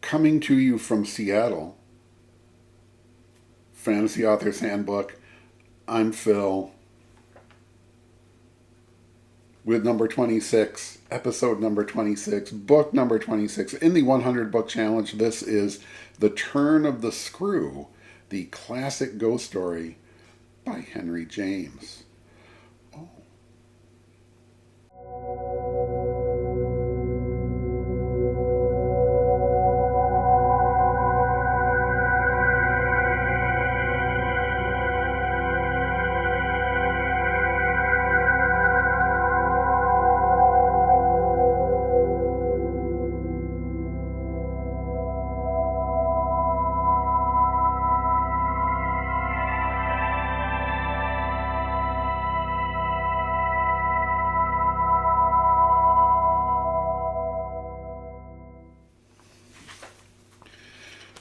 Coming to you from Seattle, Fantasy Author's Handbook. I'm Phil with number 26, episode number 26, book number 26. In the 100 book challenge, this is The Turn of the Screw, the classic ghost story by Henry James.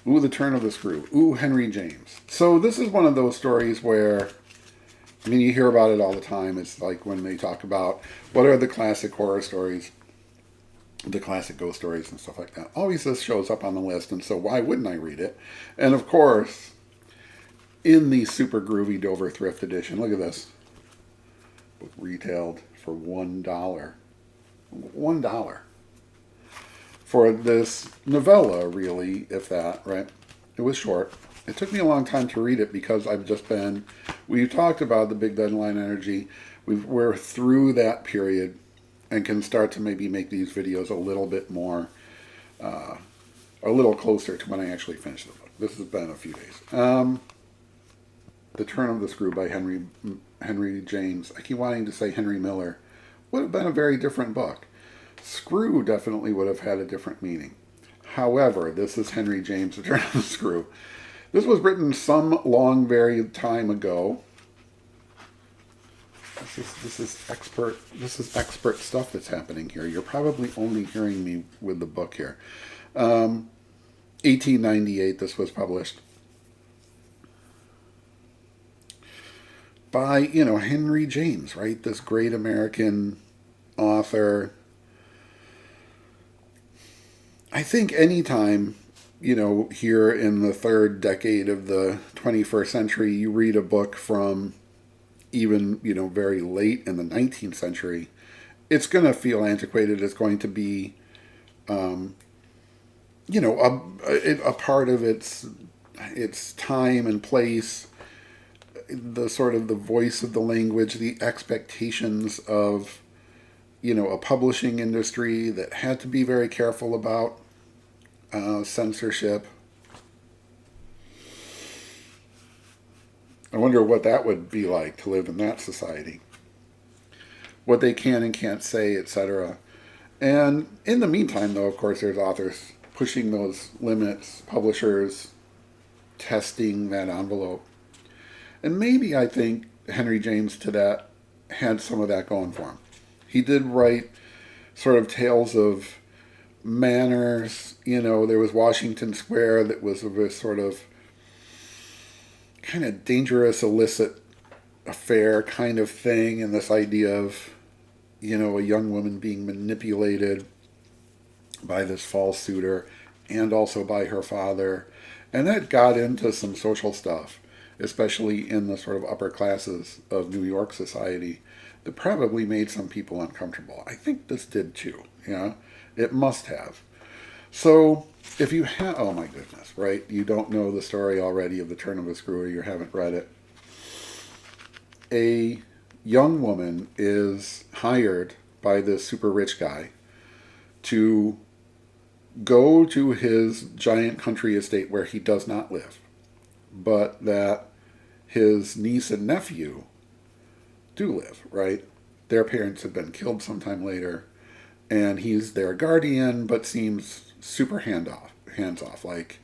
Ooh, The Turn of the Screw. Ooh, Henry James. So this is one of those stories where, I mean, you hear about it all the time. It's like when they talk about what are the classic horror stories, the classic ghost stories and stuff like that. Always this shows up on the list, and so why wouldn't I read it? And of course, in the super groovy Dover Thrift Edition, look at this. Book retailed for $1. $1. For this novella, really, if that, right? It was short. It took me a long time to read it because we've talked about the big deadline energy. We're through that period and can start to maybe make these videos a little bit more, a little closer to when I actually finish the book. This has been a few days. The Turn of the Screw by Henry James. I keep wanting to say Henry Miller. Would have been a very different book. Screw definitely would have had a different meaning. However, this is Henry James, The Turn of the Screw. This was written some long, very time ago. This is expert stuff that's happening here. You're probably only hearing me with the book here. 1898, this was published. By, Henry James, right? This great American author. I think anytime, here in the third decade of the 21st century, you read a book from even, very late in the 19th century, it's going to feel antiquated. It's going to be, a part of its time and place, the sort of the voice of the language, the expectations of, a publishing industry that had to be very careful about censorship. I wonder what that would be like to live in that society. What they can and can't say, etc. And in the meantime, though, of course, there's authors pushing those limits, publishers testing that envelope. And maybe I think Henry James to that had some of that going for him. He did write sort of tales of manners. There was Washington Square that was a sort of kind of dangerous, illicit affair kind of thing. And this idea of, a young woman being manipulated by this false suitor and also by her father. And that got into some social stuff, especially in the sort of upper classes of New York society. That probably made some people uncomfortable. I think this did too. It must have. So if you have, oh my goodness, right? You don't know the story already of The Turn of the Screw, or you haven't read it. A young woman is hired by this super rich guy to go to his giant country estate where he does not live, but that his niece and nephew do live, right? Their parents have been killed sometime later, and he's their guardian, but seems super hands off. Like,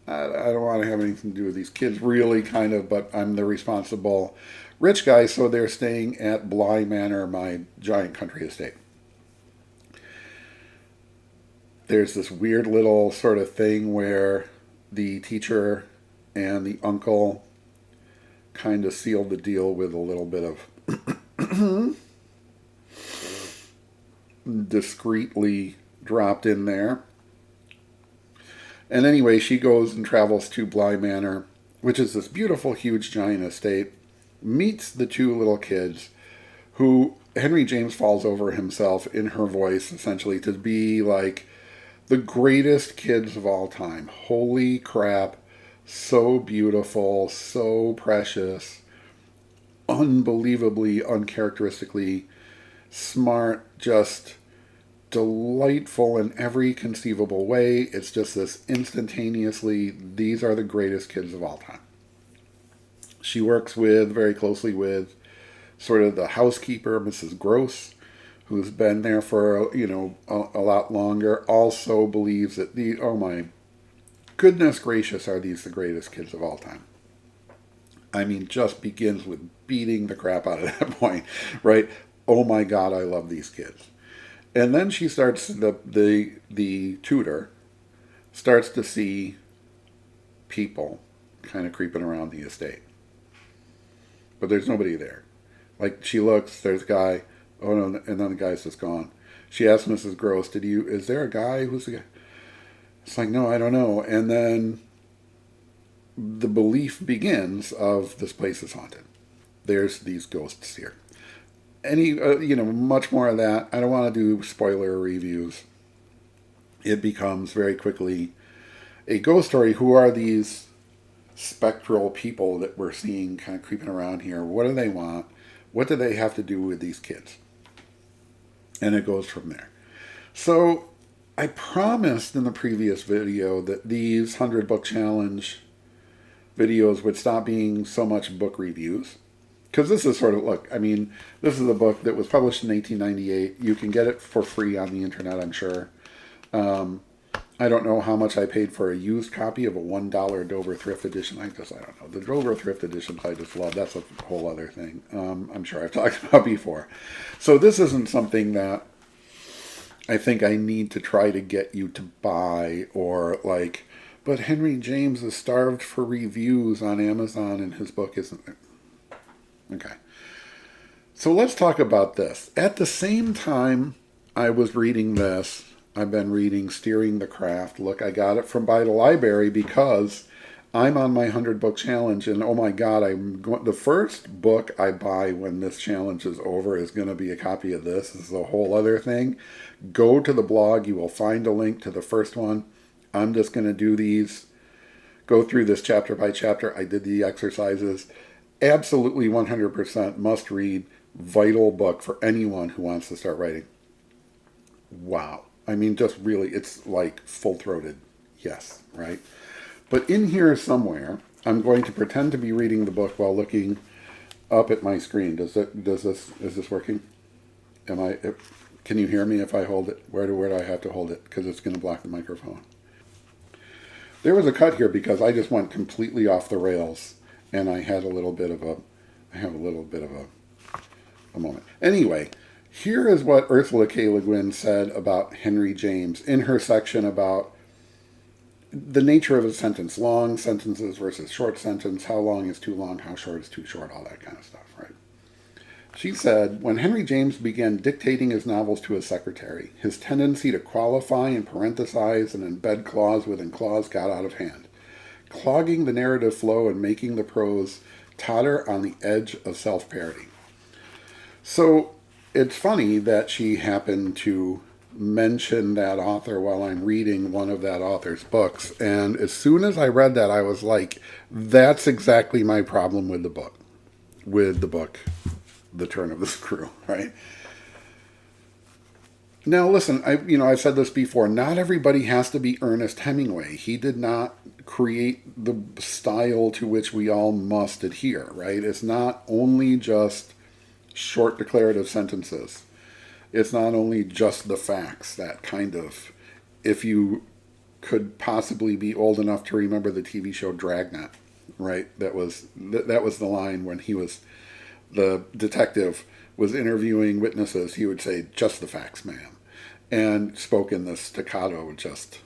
I don't want to have anything to do with these kids, really, kind of, but I'm the responsible rich guy, so they're staying at Bly Manor, my giant country estate. There's this weird little sort of thing where the teacher and the uncle kind of sealed the deal with a little bit of discreetly dropped in there. And anyway, she goes and travels to Bly Manor, which is this beautiful, huge, giant estate, meets the two little kids who Henry James falls over himself in her voice, essentially, to be like the greatest kids of all time. Holy crap. So beautiful, so precious, unbelievably, uncharacteristically smart, just delightful in every conceivable way. It's just this instantaneously, these are the greatest kids of all time. She works very closely with sort of the housekeeper, Mrs. Gross, who's been there for, a lot longer, also believes that oh my goodness gracious, are these the greatest kids of all time. I mean, just begins with beating the crap out of that point, right? Oh my God, I love these kids. And then she starts, the tutor starts to see people kind of creeping around the estate. But there's nobody there. Like, she looks, there's a guy, oh no, and then the guy's just gone. She asks Mrs. Gross, is there a guy? Who's the guy? It's like, no, I don't know. And then the belief begins of this place is haunted. There's these ghosts here. Much more of that. I don't want to do spoiler reviews. It becomes very quickly a ghost story. Who are these spectral people that we're seeing kind of creeping around here? What do they want? What do they have to do with these kids? And it goes from there. So I promised in the previous video that these 100 book challenge videos would stop being so much book reviews. Because this is sort of, this is a book that was published in 1898. You can get it for free on the internet, I'm sure. I don't know how much I paid for a used copy of a $1 Dover Thrift Edition. I don't know. The Dover Thrift Editions I just love. That's a whole other thing. I'm sure I've talked about before. So this isn't something that I think I need to try to get you to buy, or but Henry James is starved for reviews on Amazon and his book isn't there. Okay. So let's talk about this. At the same time I was reading this, I've been reading Steering the Craft. Look, I got it from by the library because I'm on my 100 book challenge, and oh my God, the first book I buy when this challenge is over is going to be a copy of this. This is a whole other thing. Go to the blog. You will find a link to the first one. I'm just going to go through this chapter by chapter. I did the exercises. Absolutely 100% must read, vital book for anyone who wants to start writing. Wow. I mean, just really, it's like full-throated yes, right? But in here somewhere, I'm going to pretend to be reading the book while looking up at my screen. Is this working? Can you hear me if I hold it? Where do I have to hold it? Because it's going to block the microphone. There was a cut here because I just went completely off the rails, and I have a little bit of a moment. Anyway, here is what Ursula K. Le Guin said about Henry James in her section about the nature of a sentence, long sentences versus short sentence, how long is too long, how short is too short, all that kind of stuff, right? She said, when Henry James began dictating his novels to his secretary, his tendency to qualify and parenthesize and embed clause within clause got out of hand, clogging the narrative flow and making the prose totter on the edge of self-parody. So it's funny that she happened to mention that author while I'm reading one of that author's books. And as soon as I read that, I was like, that's exactly my problem with the book. The Turn of the Screw, right? Now, listen, I've said this before. Not everybody has to be Ernest Hemingway. He did not create the style to which we all must adhere, right? It's not only just short declarative sentences. It's not only just the facts, that kind of, if you could possibly be old enough to remember the TV show Dragnet, right? That was the line when the detective was interviewing witnesses. He would say, just the facts, ma'am. And spoke in this staccato, just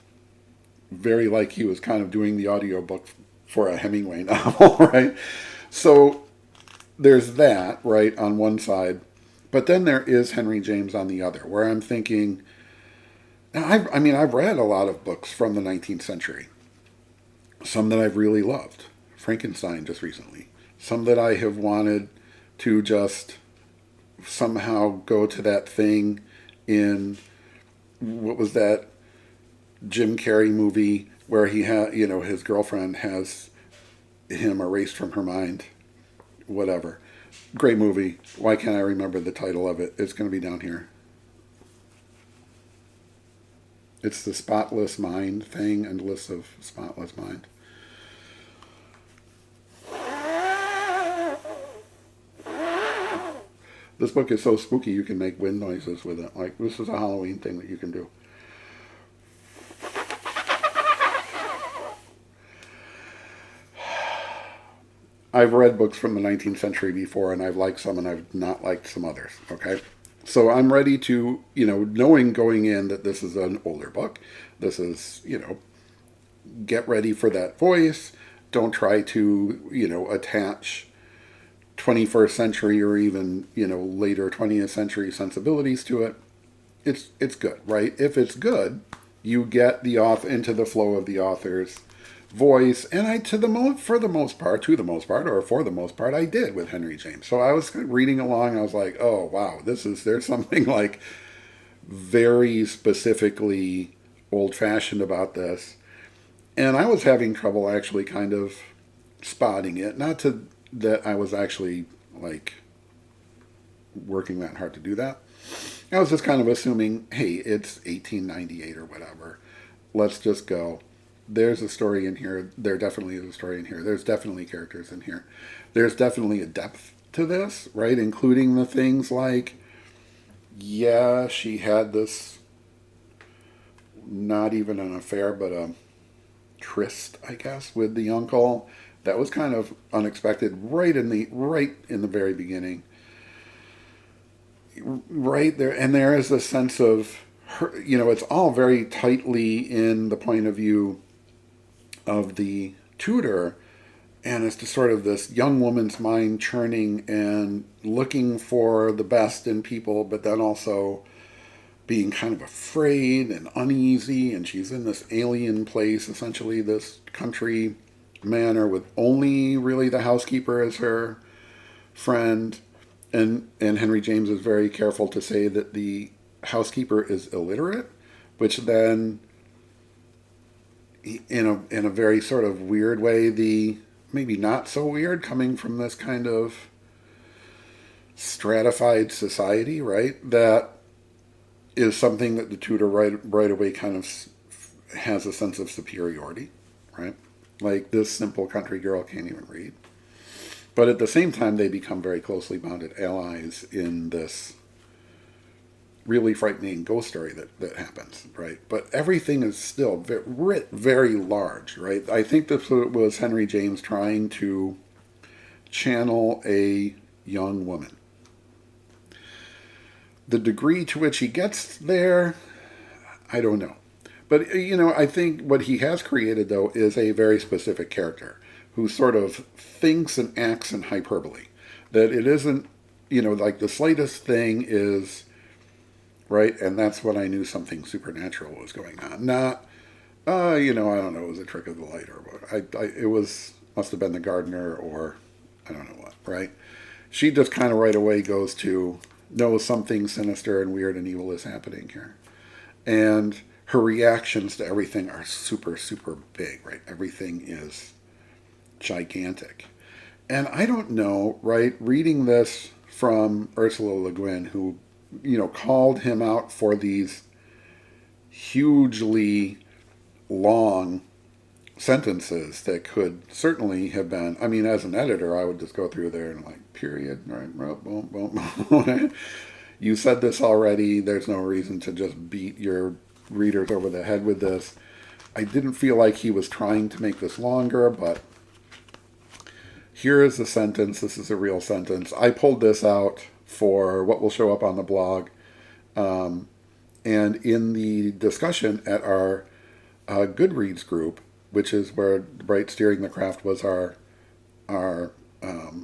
very like he was kind of doing the audiobook for a Hemingway novel, right? So there's that, right, on one side. But then there is Henry James on the other, where I'm thinking, now I've read a lot of books from the 19th century. some that I've really loved. Frankenstein just recently. Some that I have wanted to just somehow go to that thing in, what was that Jim Carrey movie where he had, his girlfriend has him erased from her mind. Whatever. Great movie. Why can't I remember the title of it? It's going to be down here. It's the spotless mind thing, Endless of Spotless Mind. This book is so spooky you can make wind noises with it. Like, this is a Halloween thing that you can do. I've read books from the 19th century before, and I've liked some and I've not liked some others, okay? So I'm ready to, knowing going in that this is an older book. This is, get ready for that voice. Don't try to, attach 21st century or even, later 20th century sensibilities to it. It's good, right? If it's good, you get the author into the flow of the author's voice, and for the most part, I did with Henry James. So I was reading along, I was like, oh wow, there's something like very specifically old-fashioned about this, and I was having trouble actually kind of spotting it. Not to that I was actually like working that hard to do that. I was just kind of assuming, hey, it's 1898 or whatever. Let's just go. There's a story in here. There definitely is a story in here. There's definitely characters in here. There's definitely a depth to this, right? Including the things like, yeah, she had this, not even an affair, but a tryst, I guess, with the uncle. That was kind of unexpected right in the very beginning. Right there, and there is a sense of her, it's all very tightly in the point of view of the tutor, and it's just sort of this young woman's mind churning and looking for the best in people, but then also being kind of afraid and uneasy, and she's in this alien place, essentially this country manor with only really the housekeeper as her friend, and Henry James is very careful to say that the housekeeper is illiterate, which then in a very sort of weird way, maybe not so weird, coming from this kind of stratified society, right? That is something that the tutor right away kind of has a sense of superiority, right? Like, this simple country girl can't even read. But at the same time, they become very closely bonded allies in this really frightening ghost story that happens, right? But everything is still very, very large, right? I think this was Henry James trying to channel a young woman. The degree to which he gets there, I don't know. But, I think what he has created, though, is a very specific character who sort of thinks and acts in hyperbole. That it isn't, like the slightest thing is, right, and that's when I knew something supernatural was going on. Not, I don't know, it was a trick of the light or what. It must have been the gardener or I don't know what, right? She just kind of right away goes to, no, something sinister and weird and evil is happening here. And her reactions to everything are super, super big, right? Everything is gigantic. And I don't know, right, reading this from Ursula Le Guin, who, called him out for these hugely long sentences that could certainly have been, as an editor, I would just go through there and like, period, right, boom, boom, boom. You said this already, there's no reason to just beat your readers over the head with this. I didn't feel like he was trying to make this longer, but here is the sentence. This is a real sentence. I pulled this out for what will show up on the blog. And in the discussion at our Goodreads group, which is where Bright Steering the Craft was our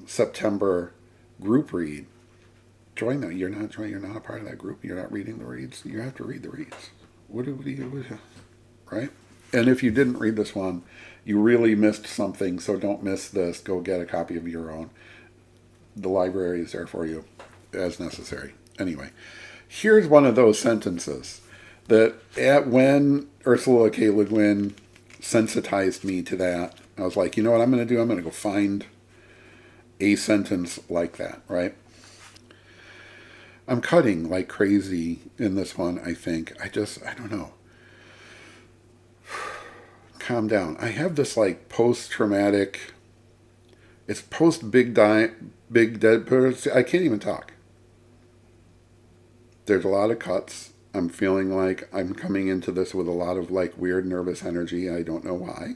September group read. Join that. You're not a part of that group. You're not reading the reads. You have to read the reads. What do you, right? And if you didn't read this one, you really missed something, so don't miss this. Go get a copy of your own. The library is there for you as necessary. Anyway, here's one of those sentences that when Ursula K. Le Guin sensitized me to that, I was like, you know what I'm going to do? I'm going to go find a sentence like that, right? I'm cutting like crazy in this one, I think. I don't know. Calm down. I have this like post-traumatic, it's post-big dead person. I can't even talk. There's a lot of cuts. I'm feeling like I'm coming into this with a lot of like weird nervous energy. I don't know why.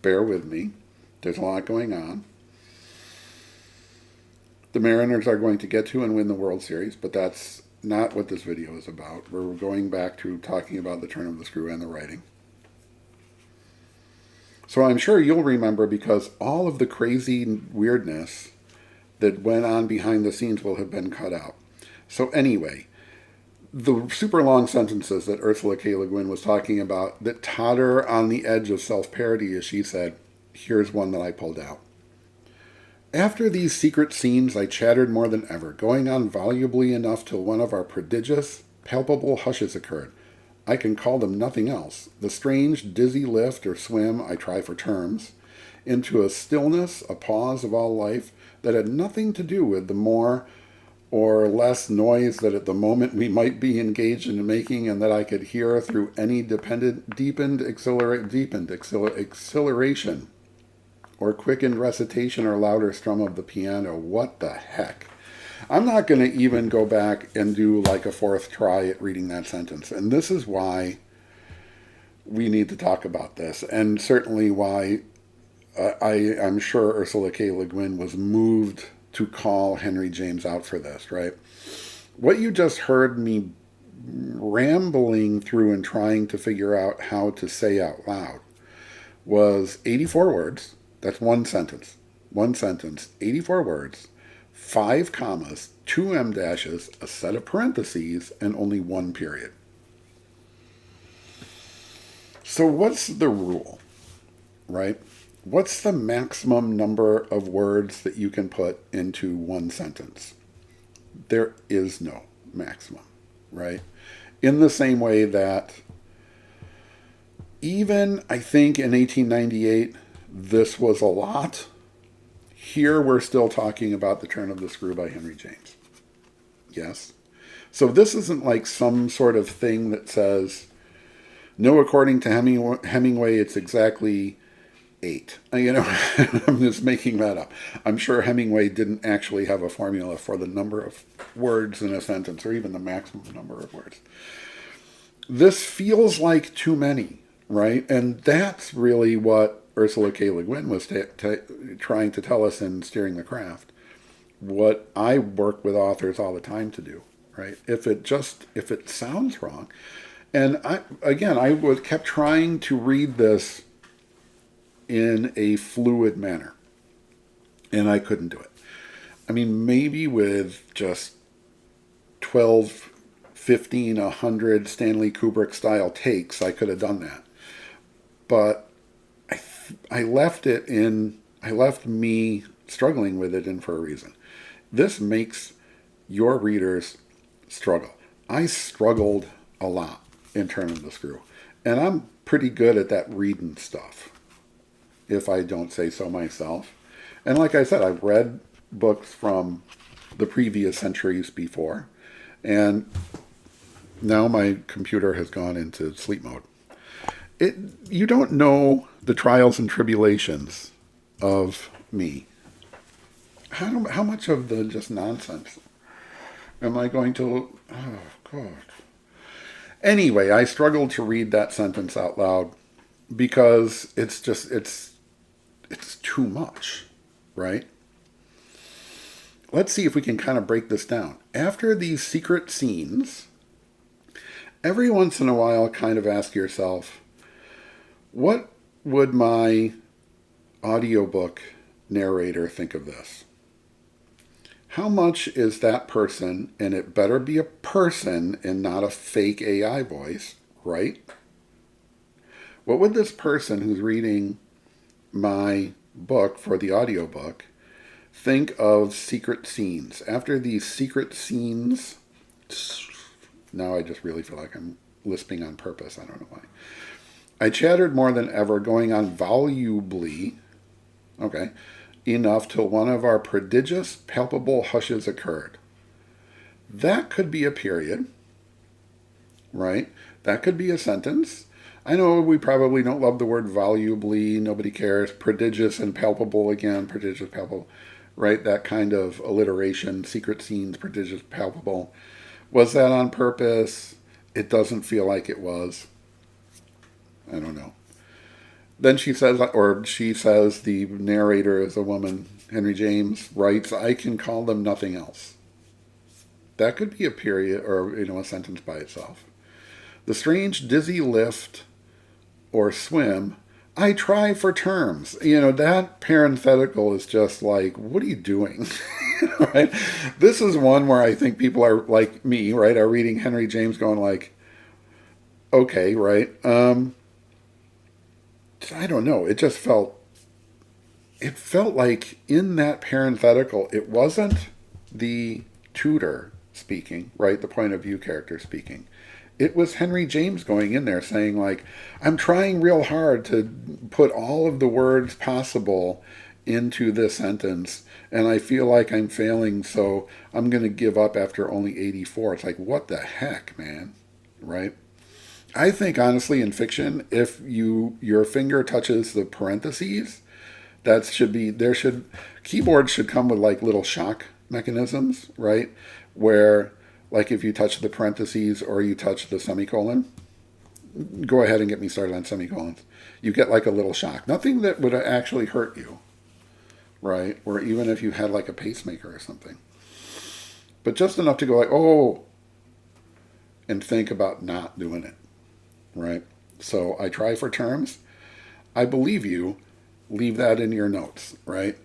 Bear with me. There's a lot going on. The Mariners are going to get to and win the World Series, but that's not what this video is about. We're going back to talking about the turn of the screw and the writing. So I'm sure you'll remember, because all of the crazy weirdness that went on behind the scenes will have been cut out. So anyway, the super long sentences that Ursula K. Le Guin was talking about that totter on the edge of self-parody, as she said, here's one that I pulled out. After these secret scenes, I chattered more than ever, going on volubly enough till one of our prodigious, palpable hushes occurred. I can call them nothing else. The strange, dizzy lift or swim, I try for terms, into a stillness, a pause of all life that had nothing to do with the more or less noise that at the moment we might be engaged in making, and that I could hear through any deepened exhilaration or quickened recitation or louder strum of the piano. What the heck? I'm not going to even go back and do like a fourth try at reading that sentence. And this is why we need to talk about this, and certainly why I'm sure Ursula K. Le Guin was moved to call Henry James out for this, right? What you just heard me rambling through and trying to figure out how to say out loud was 84 words. That's one sentence. One sentence, 84 words, 5 commas, 2 em dashes, a set of parentheses, and only one period. So what's the rule, right? What's the maximum number of words that you can put into one sentence? There is no maximum, right? In the same way that even, I think, in 1898, this was a lot. Here we're still talking about The Turn of the Screw by Henry James. Yes? So this isn't like some sort of thing that says, no, according to Hemingway, it's exactly 8. You know, I'm just making that up. I'm sure Hemingway didn't actually have a formula for the number of words in a sentence, or even the maximum number of words. This feels like too many, right? And that's really what Ursula K. Le Guin was trying to tell us in Steering the Craft. What I work with authors all the time to do, right? If it sounds wrong, and I kept trying to read this in a fluid manner, and I couldn't do it. I mean, maybe with just 12, 15, 100 Stanley Kubrick style takes, I could have done that. But I left me struggling with it in for a reason. This makes your readers struggle. I struggled a lot in Turn of the Screw, and I'm pretty good at that reading stuff, if I don't say so myself. And like I said, I've read books from the previous centuries before, and now my computer has gone into sleep mode. You don't know the trials and tribulations of me. How much of the just nonsense am I going to... Oh, God. Anyway, I struggled to read that sentence out loud because it's too much, right? Let's see if we can kind of break this down. After these secret scenes, every once in a while kind of ask yourself, what would my audiobook narrator think of this? How much is that person, and it better be a person and not a fake AI voice, right? What would this person who's reading my book for the audiobook think of secret scenes? After these secret scenes, now I just really feel like I'm lisping on purpose. I don't know why. I chattered more than ever, going on volubly, okay, enough till one of our prodigious, palpable hushes occurred. That could be a period, right? That could be a sentence. I know we probably don't love the word volubly, nobody cares. Prodigious and palpable again, prodigious, palpable, right? That kind of alliteration, secret scenes, prodigious, palpable. Was that on purpose? It doesn't feel like it was. I don't know. Then she says, the narrator is a woman, Henry James, writes, I can call them nothing else. That could be a period or, a sentence by itself. The strange dizzy lift or swim, I try for terms. That parenthetical is just like, what are you doing? Right? This is one where I think people are like me, right, are reading Henry James going like, okay, right? I don't know. It felt like in that parenthetical, it wasn't the tutor speaking, right? The point of view character speaking. It was Henry James going in there saying like, I'm trying real hard to put all of the words possible into this sentence, and I feel like I'm failing, so I'm going to give up after only 84. It's like, what the heck, man? Right? I think honestly in fiction, if your finger touches the parentheses, keyboards should come with like little shock mechanisms, right? Where like if you touch the parentheses or you touch the semicolon, go ahead and get me started on semicolons. You get like a little shock. Nothing that would actually hurt you, right? Or even if you had like a pacemaker or something. But just enough to go like, oh, and think about not doing it. Right? So I try for terms. I believe you. Leave that in your notes, right?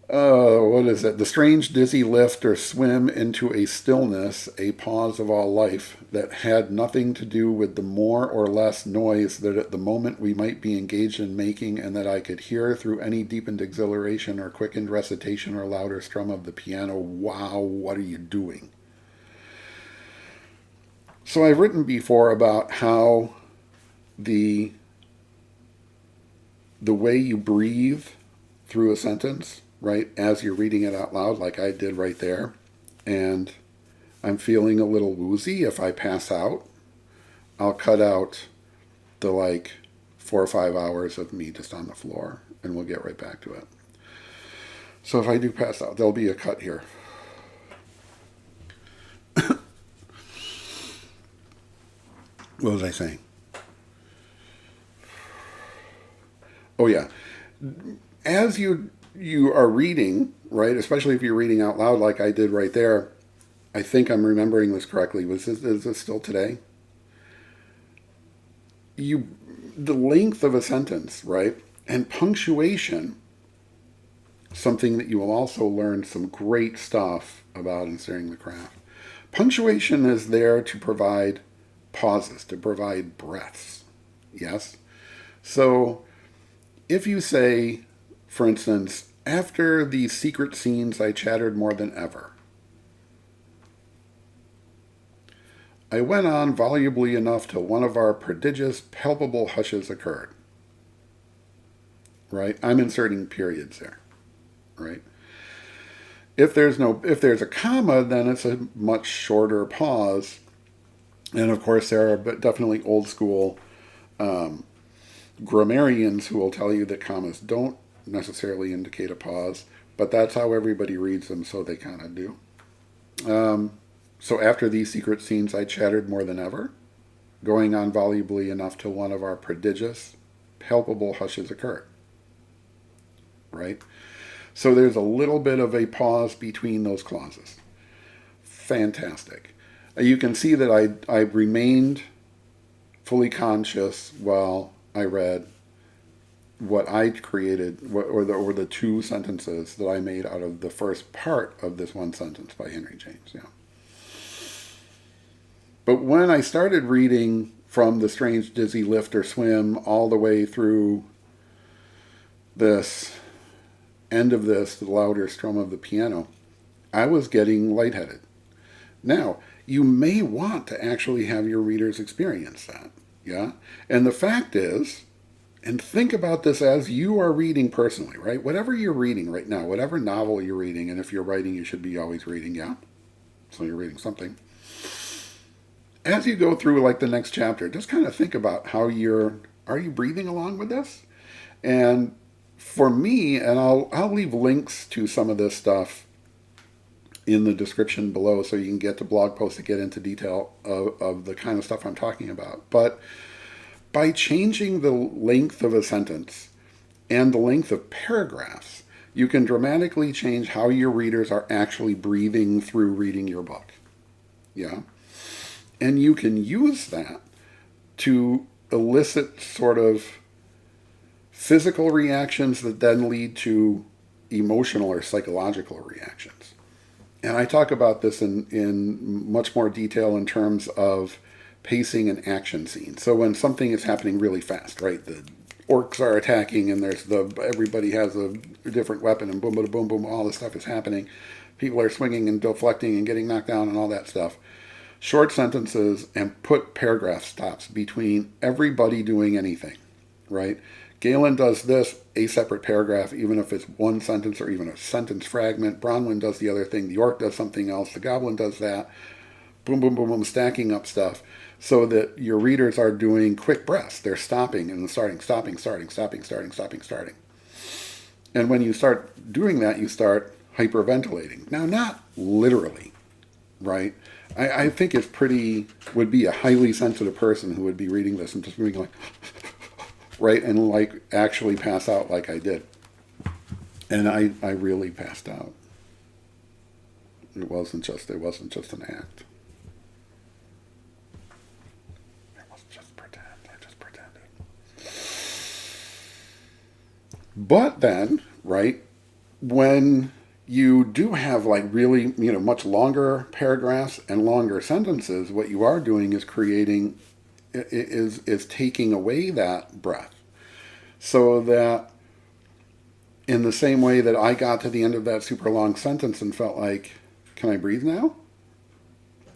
What is it? The strange dizzy lift or swim into a stillness, a pause of all life that had nothing to do with the more or less noise that at the moment we might be engaged in making, and that I could hear through any deepened exhilaration or quickened recitation or louder strum of the piano. Wow, what are you doing? So I've written before about how the way you breathe through a sentence, right, as you're reading it out loud, like I did right there, and I'm feeling a little woozy. If I pass out, I'll cut out the like 4 or 5 hours of me just on the floor, and we'll get right back to it. So if I do pass out, there'll be a cut here. What was I saying? Oh yeah. As you are reading, right, especially if you're reading out loud like I did right there, I think I'm remembering this correctly. Is this still today? The length of a sentence, right, and punctuation, something that you will also learn some great stuff about in Studying the Craft. Punctuation is there to provide pauses, to provide breaths. Yes? So if you say, for instance, after these secret scenes, I chattered more than ever. I went on volubly enough till one of our prodigious, palpable hushes occurred. Right? I'm inserting periods there. Right? If there's a comma, then it's a much shorter pause. And of course, there are definitely old school grammarians who will tell you that commas don't necessarily indicate a pause, but that's how everybody reads them, so they kind of do. So after these secret scenes, I chattered more than ever, going on volubly enough till one of our prodigious, palpable hushes occurred. Right? So there's a little bit of a pause between those clauses. Fantastic. You can see that I remained fully conscious while I read what I created, or the two sentences that I made out of the first part of this one sentence by Henry James. Yeah. But when I started reading from the strange dizzy lift or swim all the way through this end of this, the louder strum of the piano, I was getting lightheaded. Now, you may want to actually have your readers experience that. Yeah? And the fact is, and think about this as you are reading personally, right? Whatever you're reading right now, whatever novel you're reading, and if you're writing, you should be always reading, yeah? So you're reading something. As you go through like the next chapter, just kind of think about are you breathing along with this? And for me, and I'll leave links to some of this stuff in the description below so you can get to blog posts to get into detail of the kind of stuff I'm talking about. But by changing the length of a sentence and the length of paragraphs, you can dramatically change how your readers are actually breathing through reading your book. Yeah? And you can use that to elicit sort of physical reactions that then lead to emotional or psychological reactions. And I talk about this in much more detail in terms of pacing and action scenes. So when something is happening really fast, right? The orcs are attacking and everybody has a different weapon and boom, boom, boom, boom, all this stuff is happening. People are swinging and deflecting and getting knocked down and all that stuff. Short sentences and put paragraph stops between everybody doing anything, right? Galen does this, a separate paragraph, even if it's one sentence or even a sentence fragment. Bronwyn does the other thing. The orc does something else. The goblin does that. Boom, boom, boom, boom, stacking up stuff so that your readers are doing quick breaths. They're stopping and starting, stopping, starting, stopping, starting, stopping, starting. And when you start doing that, you start hyperventilating. Now, not literally, right? I think would be a highly sensitive person who would be reading this and just being like, right, and like actually pass out like I did. And I really passed out. It wasn't just an act. It was just pretend. I just pretended. But then, right, when you do have like really, much longer paragraphs and longer sentences, what you are doing is creating, is taking away that breath. So that in the same way that I got to the end of that super long sentence and felt like, can I breathe now?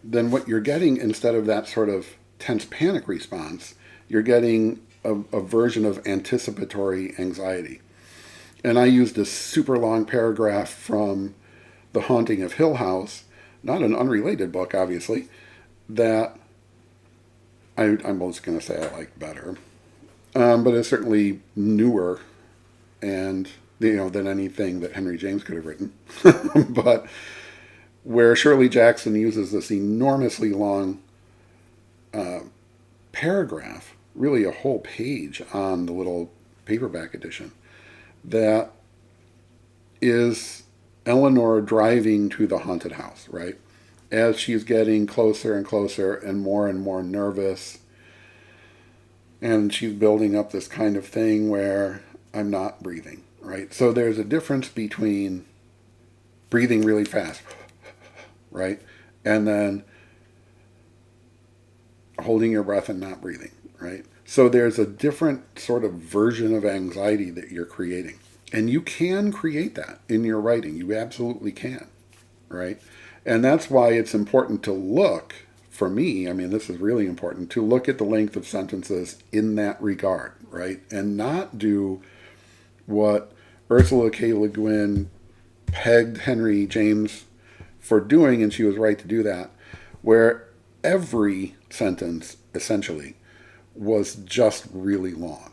Then what you're getting, instead of that sort of tense panic response, you're getting a version of anticipatory anxiety. And I used a super long paragraph from The Haunting of Hill House, not an unrelated book, obviously, that I'm always going to say I like better. But it's certainly newer and, than anything that Henry James could have written. But where Shirley Jackson uses this enormously long paragraph, really a whole page on the little paperback edition, that is Eleanor driving to the haunted house, right? As she's getting closer and closer and more nervous, and she's building up this kind of thing where I'm not breathing, right? So there's a difference between breathing really fast, right? And then holding your breath and not breathing, right? So there's a different sort of version of anxiety that you're creating. And you can create that in your writing. You absolutely can, right? And that's why it's important to look, for me, this is really important, to look at the length of sentences in that regard, right? And not do what Ursula K. Le Guin pegged Henry James for doing, and she was right to do that, where every sentence, essentially, was just really long.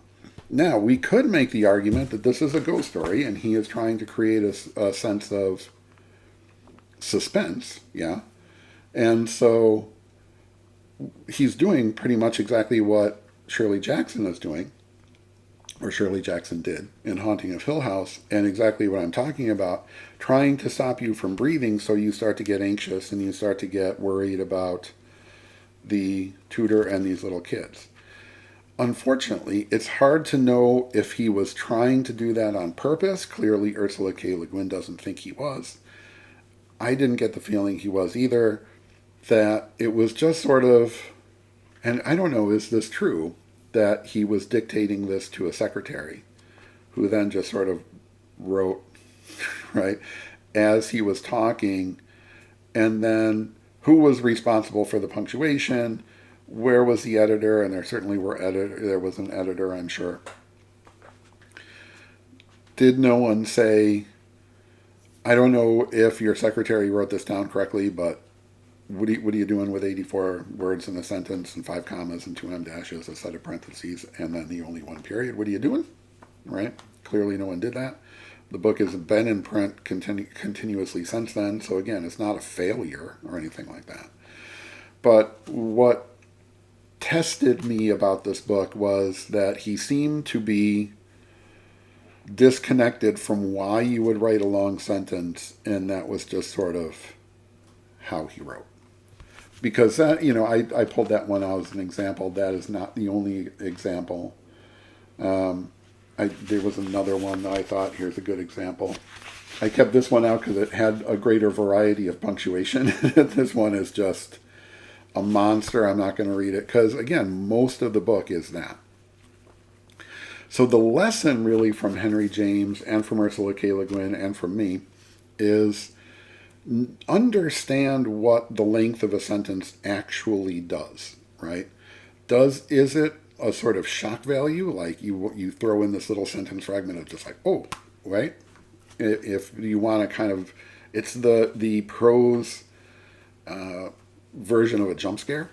Now, we could make the argument that this is a ghost story and he is trying to create a sense of suspense, yeah? And so he's doing pretty much exactly what Shirley Jackson is doing, or Shirley Jackson did in Haunting of Hill House, and exactly what I'm talking about, trying to stop you from breathing so you start to get anxious and you start to get worried about the tutor and these little kids. Unfortunately, it's hard to know if he was trying to do that on purpose. Clearly, Ursula K. Le Guin doesn't think he was. I didn't get the feeling he was either. That it was just sort of And I don't know, is this true that he was dictating this to a secretary who then just sort of wrote, right, as he was talking, and then who was responsible for the punctuation? Where was the editor? And there certainly there was an editor, I'm sure. Did no one say, I don't know if your secretary wrote this down correctly, but what are you doing with 84 words in a sentence and 5 commas and 2 em dashes, a set of parentheses, and then the only one period? What are you doing? Right? Clearly no one did that. The book has been in print continuously since then, so again, it's not a failure or anything like that. But what tested me about this book was that he seemed to be disconnected from why you would write a long sentence, and that was just sort of how he wrote. Because that, I pulled that one out as an example. That is not the only example. There was another one that I thought, here's a good example. I kept this one out because it had a greater variety of punctuation. This one is just a monster. I'm not going to read it because, again, most of the book is that. So the lesson really from Henry James and from Ursula K. Le Guin and from me is understand what the length of a sentence actually does, right? Is it a sort of shock value, like you throw in this little sentence fragment of just like, oh, right? If you want to kind of, it's the prose version of a jump scare.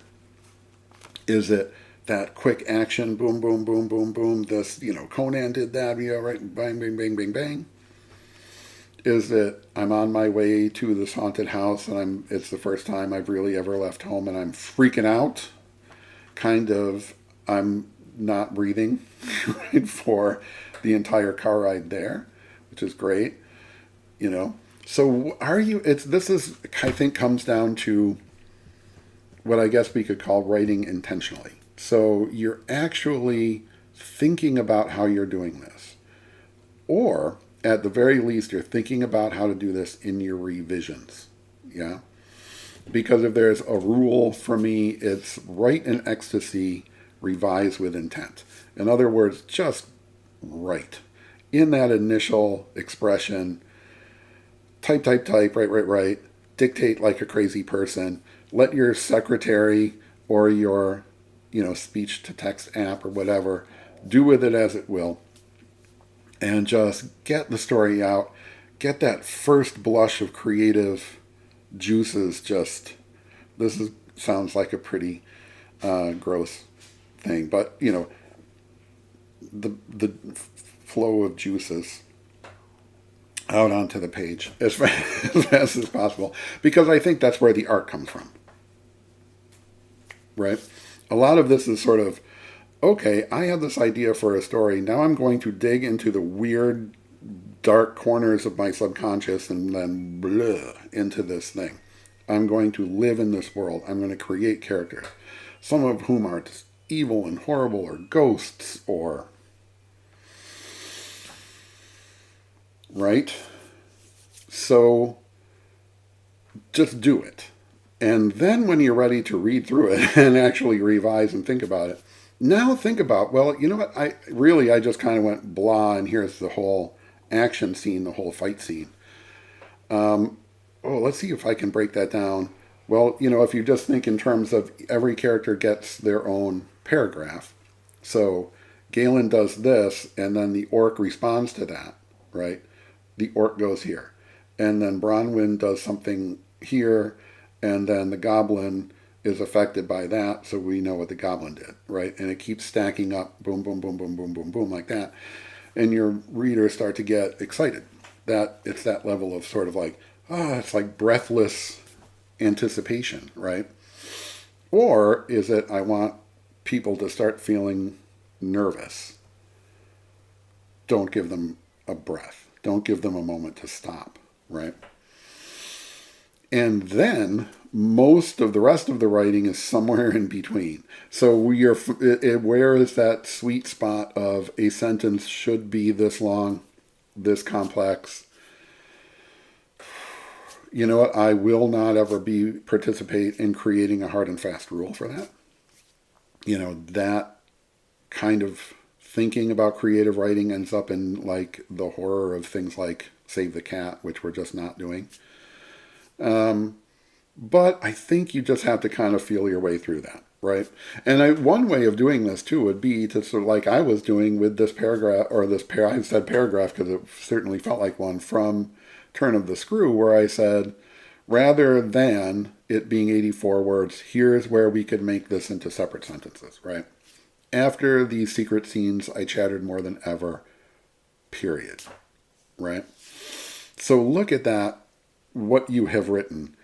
Is it that quick action, boom, boom, boom, boom, boom, this, Conan did that, right, bang, bang, bang, bang, bang? Is it I'm on my way to this haunted house and it's the first time I've really ever left home and I'm freaking out, kind of, I'm not breathing right, for the entire car ride there, which is great, So this is, I think, comes down to what I guess we could call writing intentionally. So you're actually thinking about how you're doing this. Or, at the very least, you're thinking about how to do this in your revisions. Yeah? Because if there's a rule for me, it's write in ecstasy, revise with intent. In other words, just write. In that initial expression, type, write, dictate like a crazy person. Let your secretary or your, speech-to-text app or whatever do with it as it will. And just get the story out. Get that first blush of creative juices. Sounds like a pretty gross thing, but the flow of juices out onto the page as fast as possible, because I think that's where the art comes from, right? A lot of this is sort of, okay, I have this idea for a story. Now I'm going to dig into the weird, dark corners of my subconscious and then into this thing. I'm going to live in this world. I'm going to create characters, some of whom are just evil and horrible, or ghosts, or... Right? So, just do it. And then when you're ready to read through it and actually revise and think about it, now think about, well, you know what, I just kind of went blah, and here's the whole action scene, the whole fight scene. Let's see if I can break that down. Well, if you just think in terms of every character gets their own paragraph. So Galen does this, and then the orc responds to that, right? The orc goes here. And then Bronwyn does something here, and then the goblin is affected by that, so we know what the goblin did, right? And it keeps stacking up, boom, boom, boom, boom, boom, boom, boom, like that. And your readers start to get excited. That it's that level of sort of like, it's like breathless anticipation, right? Or is it, I want people to start feeling nervous. Don't give them a breath. Don't give them a moment to stop, right? And then most of the rest of the writing is somewhere in between. So where is that sweet spot of a sentence should be this long, this complex? You know what? I will not ever participate in creating a hard and fast rule for that. that kind of thinking about creative writing ends up in like the horror of things like Save the Cat, which we're just not doing. But I think you just have to kind of feel your way through that, right? And one way of doing this too would be to sort of like I was doing with this paragraph, or I said paragraph because it certainly felt like one from Turn of the Screw, where I said, rather than it being 84 words, here's where we could make this into separate sentences, right? After these secret scenes, I chattered more than ever, period, right? So look at that, what you have written.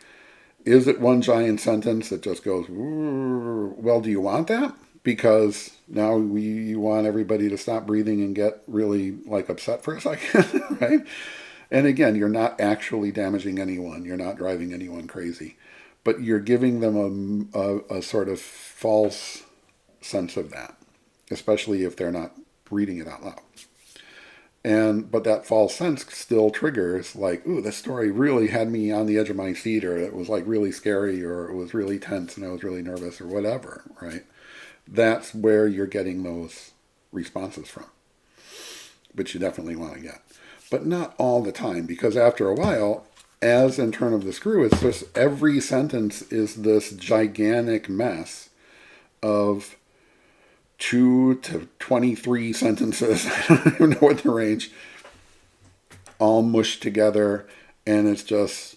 Is it one giant sentence that just goes, well, do you want that? Because now you want everybody to stop breathing and get really like upset for a second, right? And again, you're not actually damaging anyone. You're not driving anyone crazy. But you're giving them a sort of false sense of that, especially if they're not reading it out loud. But that false sense still triggers like, ooh, this story really had me on the edge of my seat, or it was like really scary, or it was really tense and I was really nervous, or whatever, right? That's where you're getting those responses from, which you definitely want to get. But not all the time, because after a while, as in Turn of the Screw, it's just every sentence is this gigantic mess of 2 to 23 sentences, I don't even know what the range, all mushed together, and it's just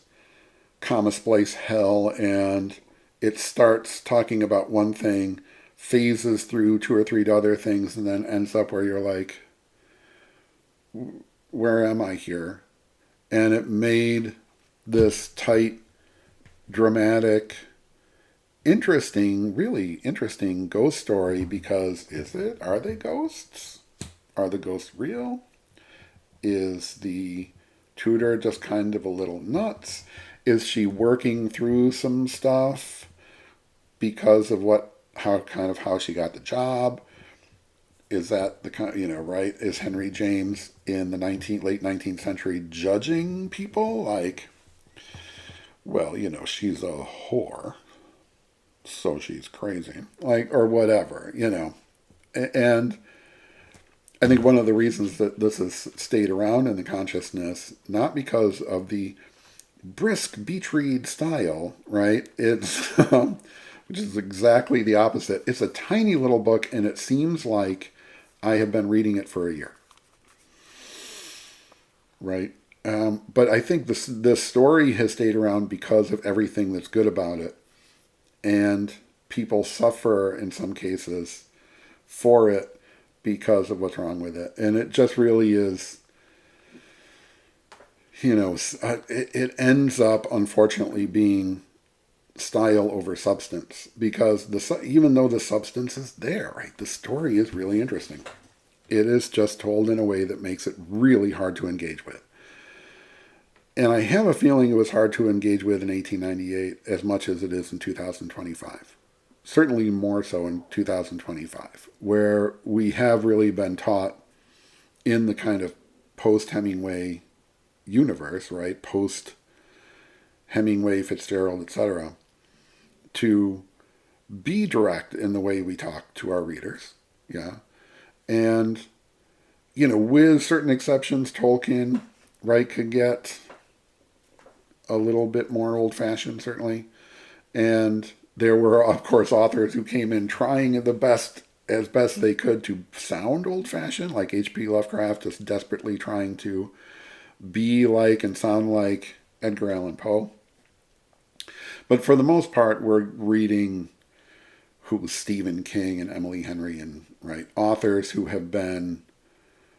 comma splice hell, and it starts talking about one thing, phases through 2 or 3 other things, and then ends up where you're like, where am I here? And it made this tight, dramatic, interesting, really interesting ghost story, because are they ghosts? Are the ghosts real? Is the tutor just kind of a little nuts? Is she working through some stuff because of how she got the job? Is that the kind, right? Is Henry James in the late 19th century judging people like, well, she's a whore, so she's crazy, like, or whatever, And I think one of the reasons that this has stayed around in the consciousness, not because of the brisk beach read style, right? It's, which is exactly the opposite. It's a tiny little book, and it seems like I have been reading it for a year, right? But I think this story has stayed around because of everything that's good about it. And people suffer in some cases for it because of what's wrong with it. And it just really is, it ends up unfortunately being style over substance, because even though the substance is there, right, the story is really interesting. It is just told in a way that makes it really hard to engage with. And I have a feeling it was hard to engage with in 1898 as much as it is in 2025. Certainly more so in 2025, where we have really been taught in the kind of post-Hemingway universe, right, post-Hemingway, Fitzgerald, etc., to be direct in the way we talk to our readers, yeah. And, with certain exceptions, Tolkien, right, could get a little bit more old-fashioned, certainly. And there were, of course, authors who came in trying as best they could to sound old-fashioned, like H.P. Lovecraft, just desperately trying to be like and sound like Edgar Allan Poe. But for the most part, we're reading Stephen King and Emily Henry, and right, authors who have been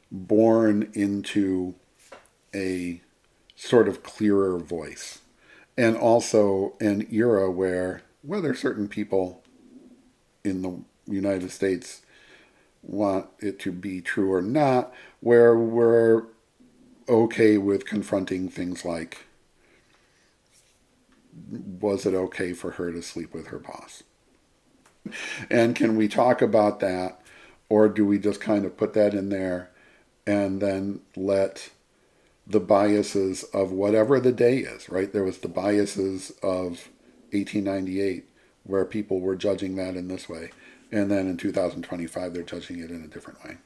born into a sort of clearer voice, and also an era where, whether certain people in the United States want it to be true or not, where we're okay with confronting things like, was it okay for her to sleep with her boss? And can we talk about that, or do we just kind of put that in there and then let the biases of whatever the day is, right? There was the biases of 1898 where people were judging that in this way. And then in 2025, they're judging it in a different way.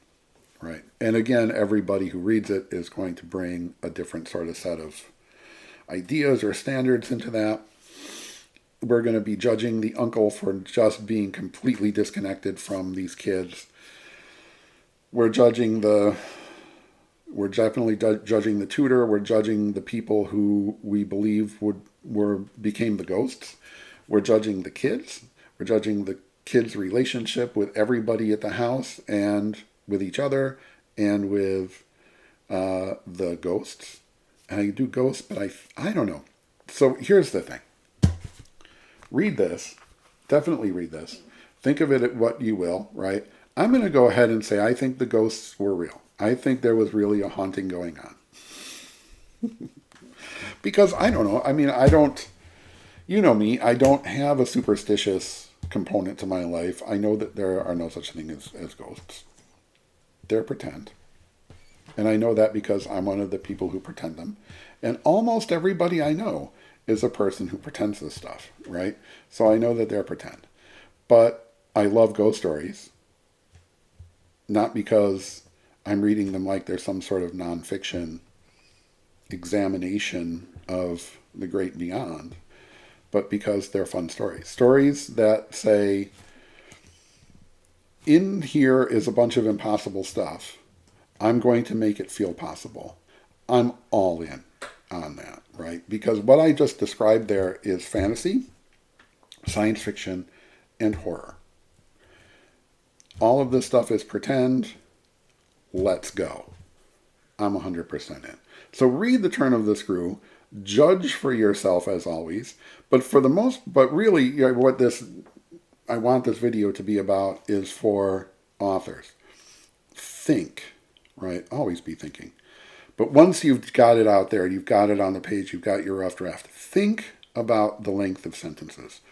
Right. And again, everybody who reads it is going to bring a different sort of set of ideas or standards into that. We're going to be judging the uncle for just being completely disconnected from these kids. We're definitely judging the tutor. We're judging the people who we believe became the ghosts. We're judging the kids. We're judging the kids' relationship with everybody at the house and with each other and with the ghosts. And I do ghosts, but I don't know. So here's the thing. Read this. Definitely read this. Think of it at what you will, right? I'm going to go ahead and say I think the ghosts were real. I think there was really a haunting going on. Because I don't know. I mean, you know me, I don't have a superstitious component to my life. I know that there are no such thing as ghosts. They're pretend. And I know that because I'm one of the people who pretend them. And almost everybody I know is a person who pretends this stuff, right? So I know that they're pretend. But I love ghost stories. Not because I'm reading them like they're some sort of nonfiction examination of the great beyond, but because they're fun stories. Stories that say, in here is a bunch of impossible stuff. I'm going to make it feel possible. I'm all in on that, right? Because what I just described there is fantasy, science fiction, and horror. All of this stuff is pretend. Let's go. I'm 100% in. So read The Turn of the Screw. Judge for yourself as always. But really, what I want this video to be about is for authors. Think, right? Always be thinking. But once you've got it out there, you've got it on the page, you've got your rough draft, think about the length of sentences.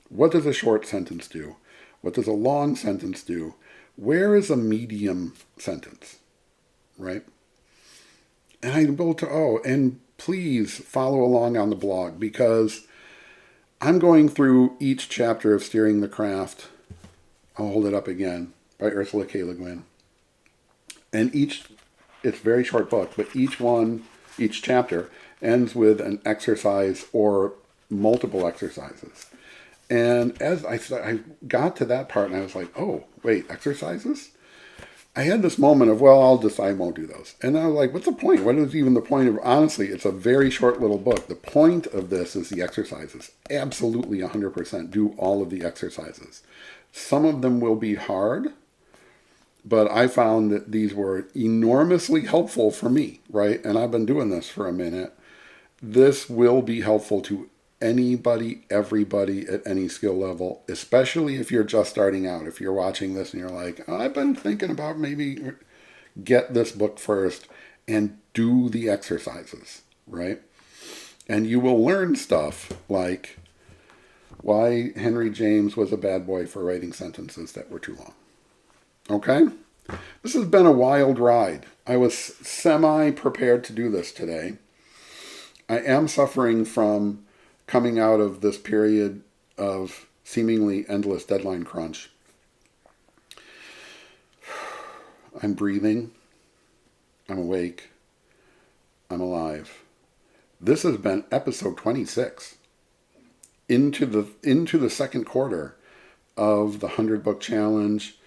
What does a short sentence do? What does a long sentence do? Where is a medium sentence, right? And please follow along on the blog, because I'm going through each chapter of Steering the Craft. I'll hold it up again, by Ursula K. Le Guin. And it's a very short book, but each chapter ends with an exercise or multiple exercises. And as I got to that part and I was like, oh, wait, exercises? I had this moment of, well, I won't do those. And I was like, what's the point? What is even the point of, honestly, it's a very short little book. The point of this is the exercises. Absolutely 100% do all of the exercises. Some of them will be hard, but I found that these were enormously helpful for me, right? And I've been doing this for a minute. This will be helpful to anybody, everybody at any skill level, especially if you're just starting out. If you're watching this and you're like, I've been thinking about maybe get this book first and do the exercises, right? And you will learn stuff like why Henry James was a bad boy for writing sentences that were too long. Okay? This has been a wild ride. I was semi-prepared to do this today. I am suffering from coming out of this period of seemingly endless deadline crunch. I'm breathing. I'm awake. I'm alive. This has been episode 26. Into the second quarter of the 100-book challenge.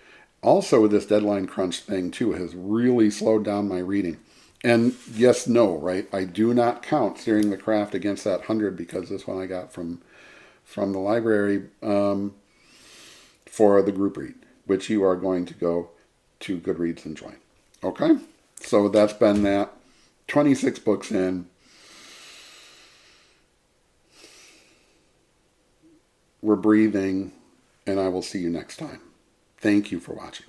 Also, this deadline crunch thing, too, has really slowed down my reading. And yes, no, right? I do not count Steering the Craft against that 100 because this one I got from the library for the group read, which you are going to go to Goodreads and join. Okay? So that's been that. 26 books in. We're breathing, and I will see you next time. Thank you for watching.